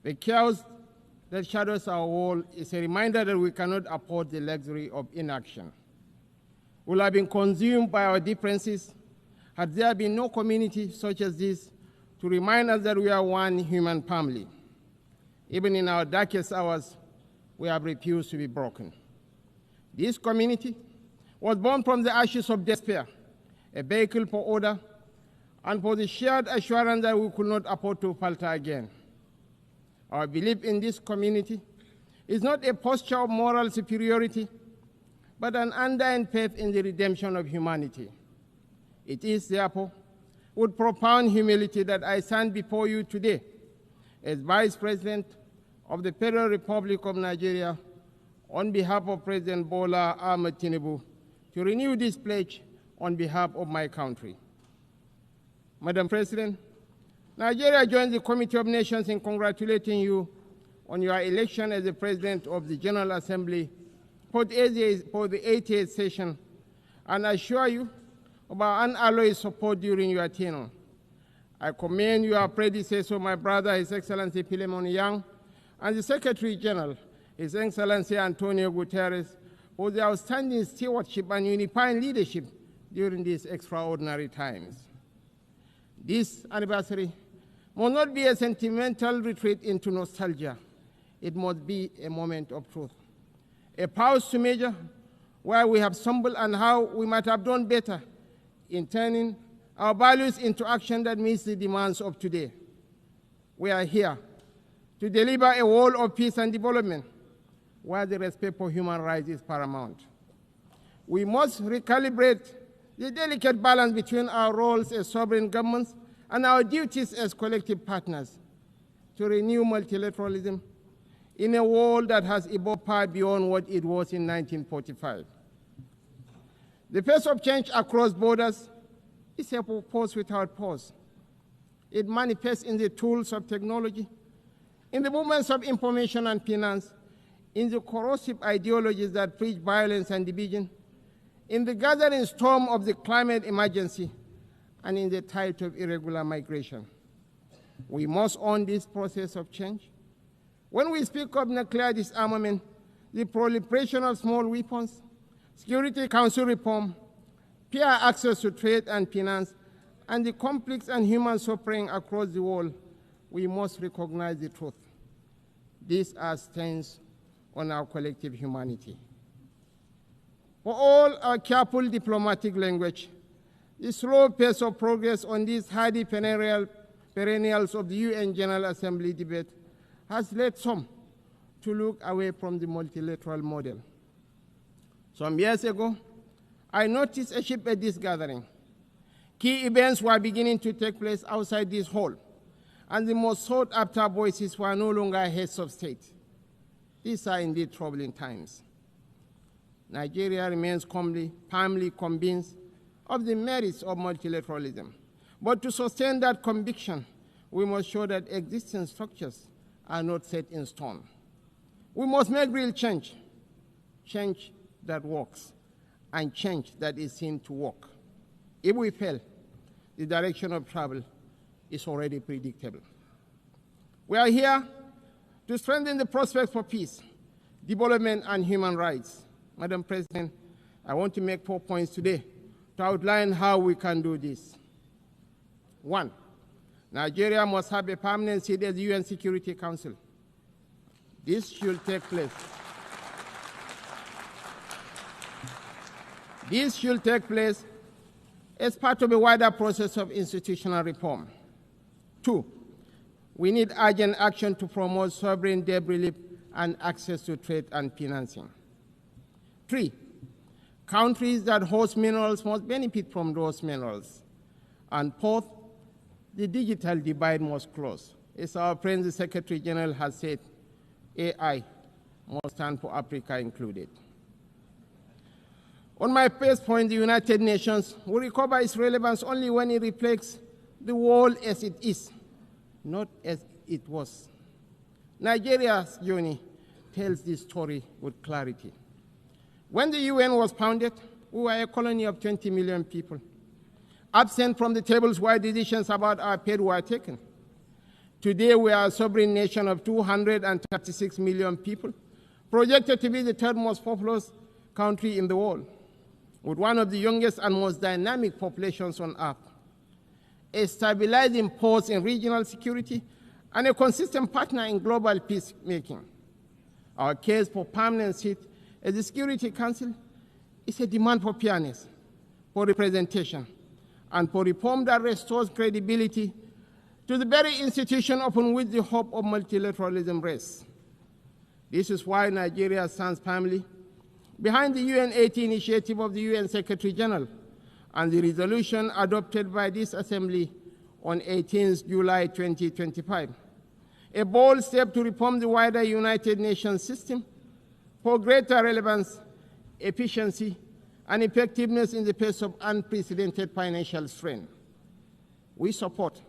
The chaos that shadows our world is a reminder that we cannot afford the luxury of inaction. We will have been consumed by our differences had there been no community such as this to remind us that we are one human family. Even in our darkest hours, we have refused to be broken. This community was born from the ashes of despair, a vehicle for order, and for the shared assurance that we could not afford to falter again. Our belief in this community is not a posture of moral superiority, but an undying faith in the redemption of humanity. It is, therefore, with profound humility that I stand before you today as Vice President of the Federal Republic of Nigeria on behalf of President Bola Ahmed Tinubu to renew this pledge on behalf of my country. Madam President, Nigeria joins the Committee of Nations in congratulating you on your election as the President of the General Assembly for the 88th session, and assure you of our unalloyed support during your tenure. I commend your predecessor, my brother, His Excellency Philemon Yang, and the Secretary General, His Excellency Antonio Guterres, for their outstanding stewardship and unifying leadership during these extraordinary times. This anniversary must not be a sentimental retreat into nostalgia. It must be a moment of truth, a pause to measure where we have stumbled and how we might have done better in turning our values into action that meets the demands of today. We are here to deliver a world of peace and development where the respect for human rights is paramount. We must recalibrate the delicate balance between our roles as sovereign governments and our duties as collective partners to renew multilateralism in a world that has evolved far beyond what it was in 1945. The pace of change across borders is a force without pause. It manifests in the tools of technology, in the movements of information and finance, in the corrosive ideologies that preach violence and division, in the gathering storm of the climate emergency, and in the tide of irregular migration. We must own this process of change. When we speak of nuclear disarmament, the proliferation of small weapons, Security Council reform, fair access to trade and finance, and the conflicts and human suffering across the world, we must recognize the truth. These are stains on our collective humanity. For all our careful diplomatic language, the slow pace of progress on these hardy perennials of the UN General Assembly debate has led some to look away from the multilateral model. Some years ago, I noticed a shift at this gathering. Key events were beginning to take place outside this hall, and the most sought-after voices were no longer heads of state. These are indeed troubling times. Nigeria remains firmly convinced of the merits of multilateralism. But to sustain that conviction, we must show that existing structures are not set in stone. We must make real change, change that works, and change that is seen to work. If we fail, the direction of travel is already predictable. We are here to strengthen the prospects for peace, development, and human rights. Madam President, I want to make 4 points today to outline how we can do this. 1, Nigeria must have a permanent seat at the UN Security Council. This should take place. This should take place as part of a wider process of institutional reform. 2, we need urgent action to promote sovereign debt relief and access to trade and financing. 3, countries that host minerals must benefit from those minerals. And 4th, the digital divide must close. As our friend the Secretary General has said, AI must stand for Africa included. On my first point, the United Nations will recover its relevance only when it reflects the world as it is, not as it was. Nigeria's journey tells this story with clarity. When the UN was founded, we were a colony of 20 million people, absent from the tables where decisions about our fate were taken. Today, we are a sovereign nation of 236 million people, projected to be the third most populous country in the world, with one of the youngest and most dynamic populations on earth, a stabilizing force in regional security, and a consistent partner in global peacemaking. Our case for permanent seat at the Security Council is a demand for fairness, for representation, and for reform that restores credibility to the very institution upon which the hope of multilateralism rests. This is why Nigeria stands firmly behind the UNGA initiative of the UN Secretary General and the resolution adopted by this Assembly on 18 July 2025, a bold step to reform the wider United Nations system for greater relevance, efficiency, and effectiveness in the face of unprecedented financial strain. We support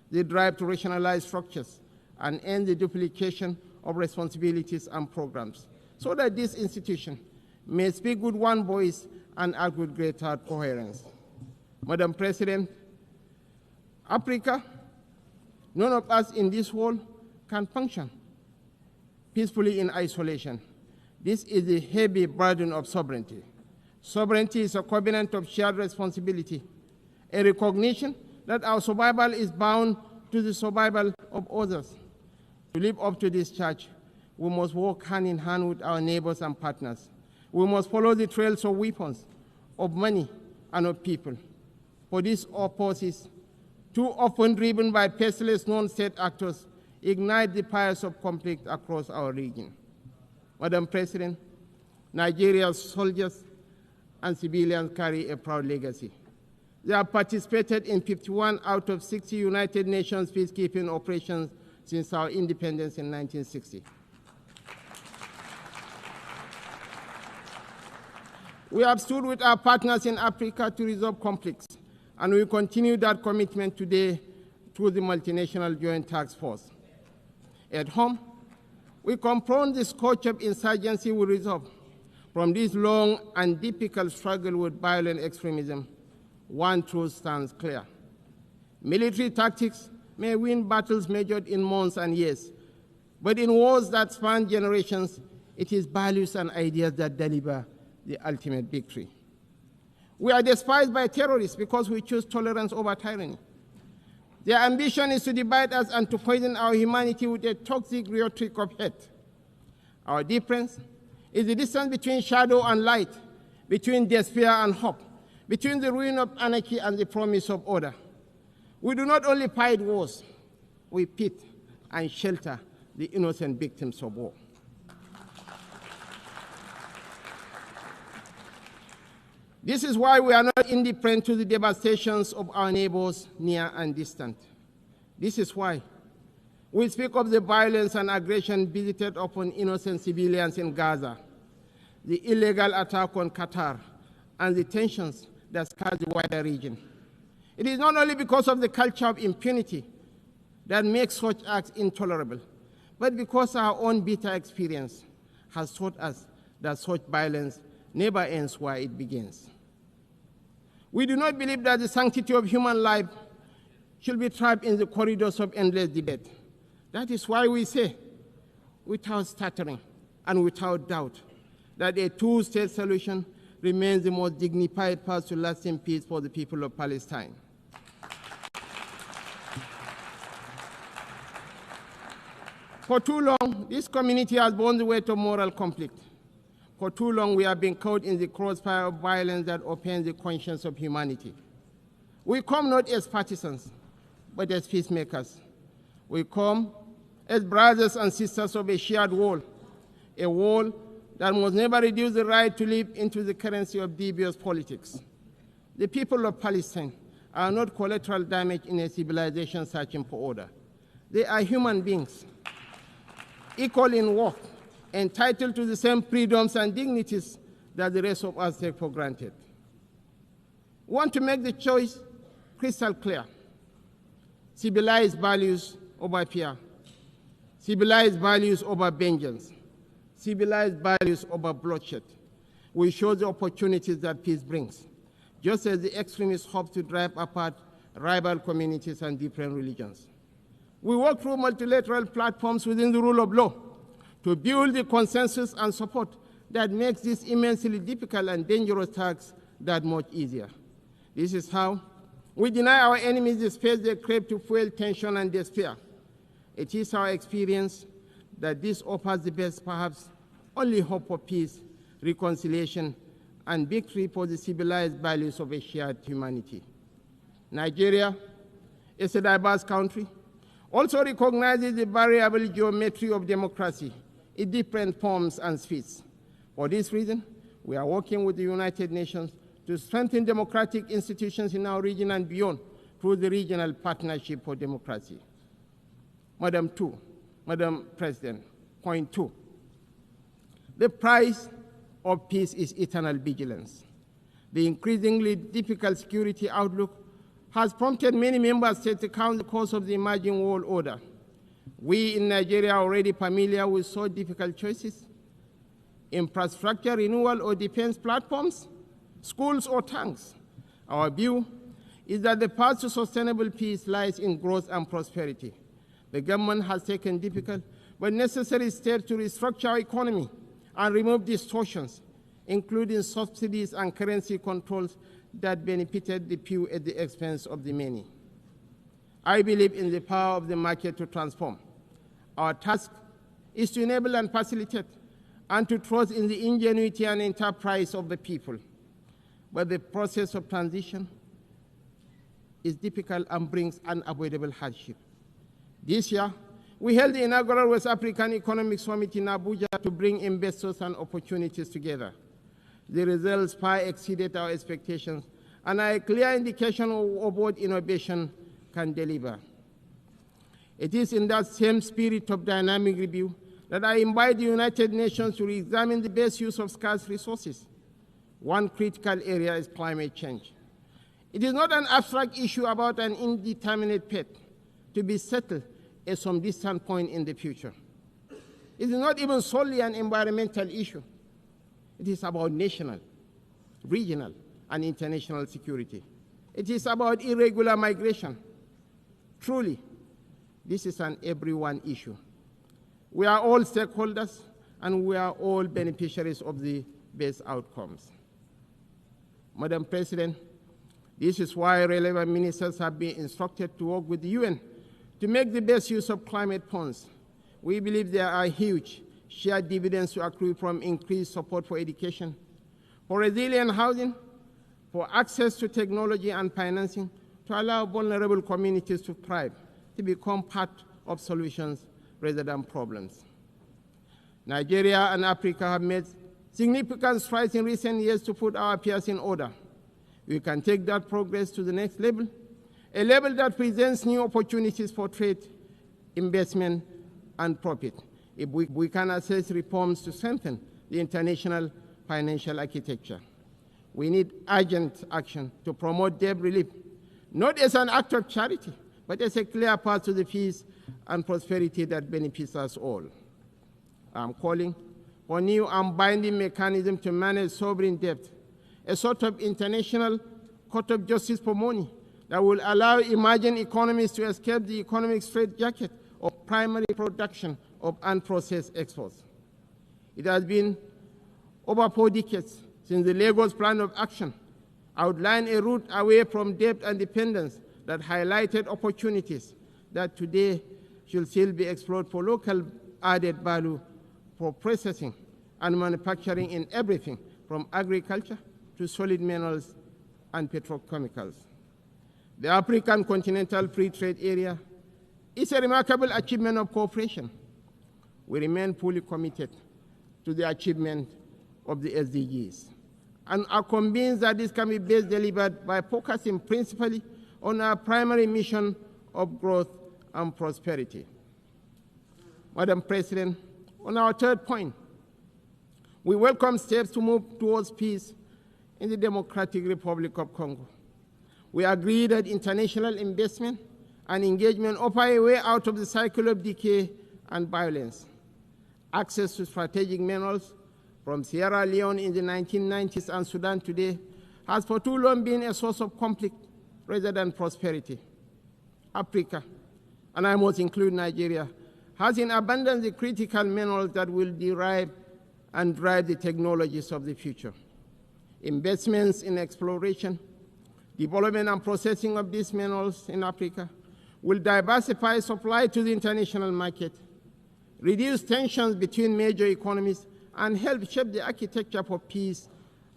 the drive to rationalize structures and end the duplication of responsibilities and programs, so that this institution may speak with one voice and act with greater coherence. Madam President, Africa, none of us in this world can function peacefully in isolation. This is the heavy burden of sovereignty. Sovereignty is a covenant of shared responsibility, a recognition that our survival is bound to the survival of others. To live up to this charge, we must work hand in hand with our neighbors and partners. We must follow the trails of weapons, of money, and of people. For these forces, too often driven by faceless non-state actors, ignite the fires of conflict across our region. Madam President, Nigeria's soldiers and civilians carry a proud legacy. They have participated in 51 out of 60 United Nations peacekeeping operations since our independence in 1960. We have stood with our partners in Africa to resolve conflicts, and we continue that commitment today through the Multinational Joint Task Force. At home, we confront the scourge of insurgency we resolve. From this long and difficult struggle with violent extremism, one truth stands clear. Military tactics may win battles measured in months and years, but in wars that span generations, it is values and ideas that deliver the ultimate victory. We are despised by terrorists because we choose tolerance over tyranny. Their ambition is to divide us and to poison our humanity with a toxic rhetoric of hate. Our difference is the distance between shadow and light, between despair and hope, between the ruin of anarchy and the promise of order. We do not only fight wars, we pit and shelter the innocent victims of war. This is why we are not indifferent to the devastations of our neighbors near and distant. This is why we speak of the violence and aggression visited upon innocent civilians in Gaza, the illegal attack on Qatar, and the tensions that scar the wider region. It is not only because of the culture of impunity that makes such acts intolerable, but because our own bitter experience has taught us that such violence never ends where it begins. We do not believe that the sanctity of human life should be trapped in the corridors of endless debate. That is why we say, without stuttering and without doubt, that a two-state solution remains the most dignified path to lasting peace for the people of Palestine. For too long, this community has borne the weight of moral conflict. For too long, we have been caught in the crossfire of violence that offends the conscience of humanity. We come not as partisans, but as peacemakers. We come as brothers and sisters of a shared wall, a wall that must never reduce the right to live into the currency of devious politics. The people of Palestine are not collateral damage in a civilization searching for order. They are human beings, equal in worth, entitled to the same freedoms and dignities that the rest of us take for granted. We want to make the choice crystal clear. Civilized values over fear. Civilized values over vengeance. Civilized values over bloodshed. We show the opportunities that peace brings, just as the extremists hope to drive apart rival communities and different religions. We work through multilateral platforms within the rule of law to build the consensus and support that makes this immensely difficult and dangerous task that much easier. This is how we deny our enemies the space they crave to fuel tension and despair. It is our experience that this offers the best, perhaps only hope for peace, reconciliation, and victory for the civilized values of a shared humanity. Nigeria is a diverse country, also recognizes the variable geometry of democracy in different forms and speeds. For this reason, we are working with the United Nations to strengthen democratic institutions in our region and beyond through the Regional Partnership for Democracy. Madam President, point 2. The price of peace is eternal vigilance. The increasingly difficult security outlook has prompted many member states to count the cost of the emerging world order. We in Nigeria are already familiar with so difficult choices: infrastructure renewal or defense platforms, schools or tanks. Our view is that the path to sustainable peace lies in growth and prosperity. The government has taken difficult but necessary steps to restructure our economy and remove distortions, including subsidies and currency controls that benefited the few at the expense of the many. I believe in the power of the market to transform. Our task is to enable and facilitate, and to trust in the ingenuity and enterprise of the people. But the process of transition is difficult and brings unavoidable hardship. This year, we held the inaugural West African Economic Summit in Abuja to bring investors and opportunities together. The results far exceeded our expectations and are a clear indication of what innovation can deliver. It is in that same spirit of dynamic review that I invite the United Nations to re-examine the best use of scarce resources. One critical area is climate change. It is not an abstract issue about an indeterminate fate to be settled at some distant point in the future. It is not even solely an environmental issue. It is about national, regional, and international security. It is about irregular migration. Truly, this is an everyone issue. We are all stakeholders, and we are all beneficiaries of the best outcomes. Madam President, this is why relevant ministers have been instructed to work with the UN to make the best use of climate funds. We believe there are huge shared dividends to accrue from increased support for education, for resilient housing, for access to technology and financing to allow vulnerable communities to thrive, to become part of solutions rather than problems. Nigeria and Africa have made significant strides in recent years to put our affairs in order. We can take that progress to the next level, a level that presents new opportunities for trade, investment, and profit, if we can assess reforms to strengthen the international financial architecture. We need urgent action to promote debt relief, not as an act of charity, but as a clear path to the peace and prosperity that benefits us all. I'm calling for new and binding mechanism to manage sovereign debt, a sort of international court of justice for money that will allow emerging economies to escape the economic straitjacket of primary production of unprocessed exports. It has been over 4 decades since the Lagos Plan of Action outlined a route away from debt and dependence that highlighted opportunities that today should still be explored for local added value for processing and manufacturing in everything from agriculture to solid minerals and petrochemicals. The African Continental Free Trade Area is a remarkable achievement of cooperation. We remain fully committed to the achievement of the SDGs and are convinced that this can be best delivered by focusing principally on our primary mission of growth and prosperity. Madam President, on our third point, we welcome steps to move towards peace in the Democratic Republic of Congo. We agree that international investment and engagement offer a way out of the cycle of decay and violence. Access to strategic minerals from Sierra Leone in the 1990s and Sudan today has for too long been a source of conflict rather than prosperity. Africa and I must include Nigeria, has in abundance the critical minerals that will derive and drive the technologies of the future. Investments in exploration, development and processing of these minerals in Africa will diversify supply to the international market, reduce tensions between major economies, and help shape the architecture for peace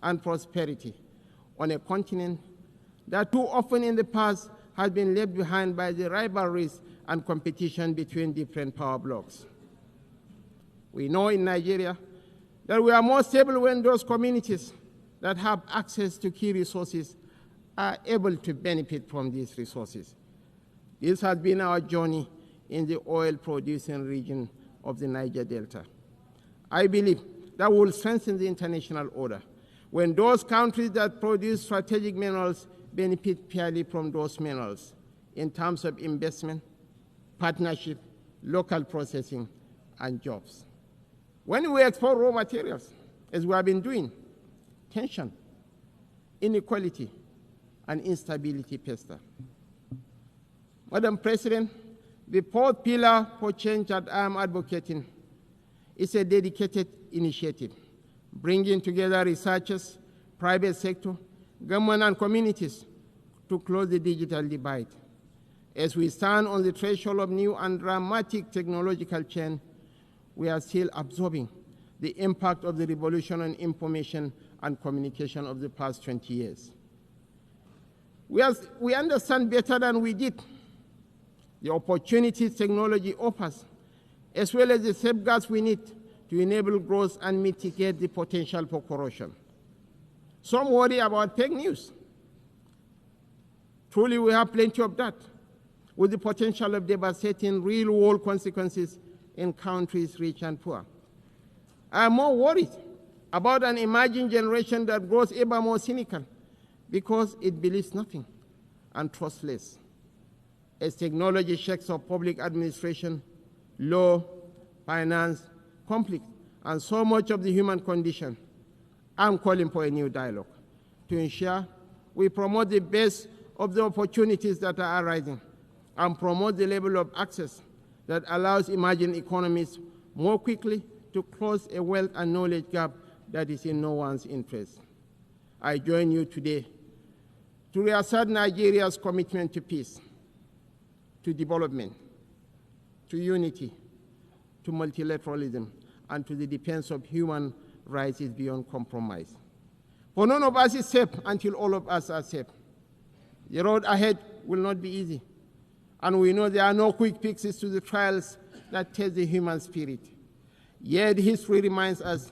and prosperity on a continent that too often in the past has been left behind by the rivalries and competition between different power blocs. We know in Nigeria that we are more stable when those communities that have access to key resources are able to benefit from these resources. This has been our journey in the oil-producing region of the Niger Delta. I believe that will strengthen the international order when those countries that produce strategic minerals benefit fairly from those minerals in terms of investment, partnership, local processing, and jobs. When we export raw materials, as we have been doing, tension, inequality, and instability pester. Madam President, the fourth pillar for change that I am advocating is a dedicated initiative, bringing together researchers, private sector, government, and communities to close the digital divide. As we stand on the threshold of new and dramatic technological change, we are still absorbing the impact of the revolution on information and communication of the past 20 years. We understand better than we did the opportunities technology offers, as well as the safeguards we need to enable growth and mitigate the potential for corruption. Some worry about fake news. Truly, we have plenty of that, with the potential of devastating real-world consequences in countries rich and poor. I am more worried about an emerging generation that grows ever more cynical because it believes nothing and trusts less. As technology shakes up public administration, law, finance, conflict, and so much of the human condition, I'm calling for a new dialogue to ensure we promote the best of the opportunities that are arising and promote the level of access that allows emerging economies more quickly to close a wealth and knowledge gap that is in no one's interest. I join you today to reassert Nigeria's commitment to peace, to development, to unity, to multilateralism, and to the defense of human rights is beyond compromise. For none of us is safe until all of us are safe. The road ahead will not be easy, and we know there are no quick fixes to the trials that test the human spirit. Yet history reminds us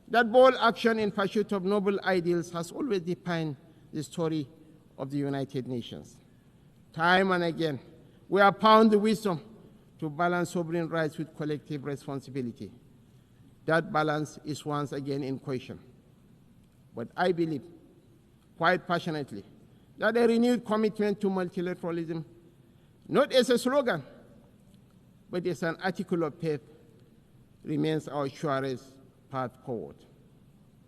that bold action in pursuit of noble ideals has always defined the story of the United Nations. Time and again, we have found the wisdom to balance sovereign rights with collective responsibility. That balance is once again in question. But I believe, quite passionately, that a renewed commitment to multilateralism, not as a slogan, but as an article of faith, remains our surest path forward.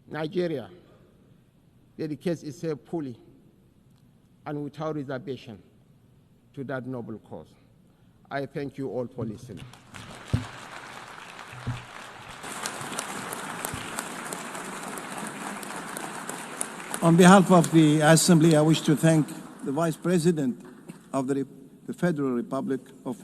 Nigeria dedicates itself fully and without reservation to that noble cause. I thank you all for listening. On behalf of the Assembly, I wish to thank the Vice President of the Federal Republic of